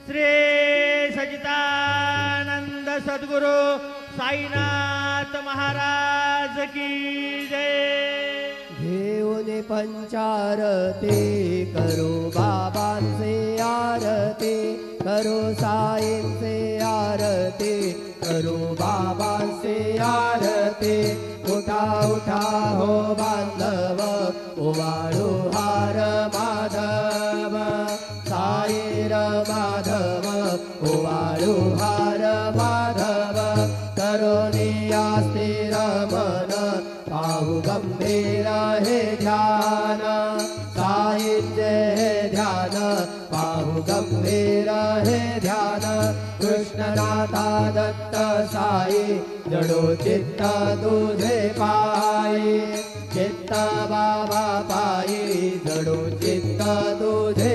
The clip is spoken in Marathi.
श्री सच्चिदानंद सद्गुरु साईनाथ महाराज की जय। घेऊन पंचारती करो बाबांचे आरती, करो साईंचे आरती, करो बाबांचे आरती। उठा उठा हो बांधव ओवाळू हार माधव, साईर माधव ओवाळू हार माधव। करोनी आस्थिर मन पाहू गंभीर हे ध्यान, साईंचे हे ध्यान पाहू गंभीर हे ध्यान। कृष्णनाथा दत्त साई जडो चित्त तुझे पायी, चित्त बाबा पायी जडो चित्त तुझे